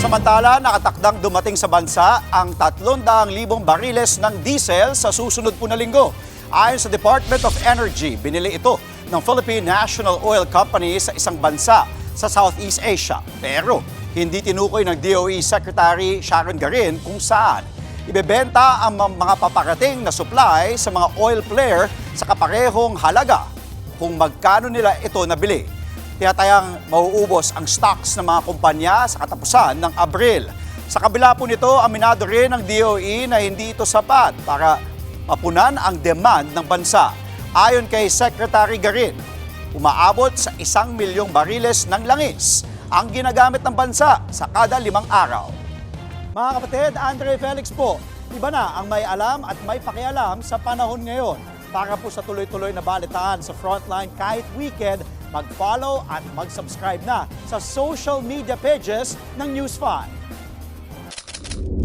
Samantala, nakatakdang dumating sa bansa ang 300,000 bariles ng diesel sa susunod po na linggo. Ayon sa Department of Energy, binili ito ng Philippine National Oil Company sa isang bansa sa Southeast Asia. Pero hindi tinukoy ng DOE Secretary Sharon Garin kung saan. Ibebenta ang mga paparating na supply sa mga oil player sa kaparehong halaga kung magkano nila ito nabili. Tinatayang mauubos ang stocks ng mga kumpanya sa katapusan ng Abril. Sa kabila po nito, aminado rin ng DOE na hindi ito sapat para mapunan ang demand ng bansa. Ayon kay Secretary Garin, umaabot sa 1 milyong bariles ng langis ang ginagamit ng bansa sa kada 5 araw. Mga kapatid, Andre Felix po, iba na ang may alam at may pakialam sa panahon ngayon. Para po sa tuloy-tuloy na balitaan sa Frontline kahit weekend, mag-follow at mag-subscribe na sa social media pages ng News 5.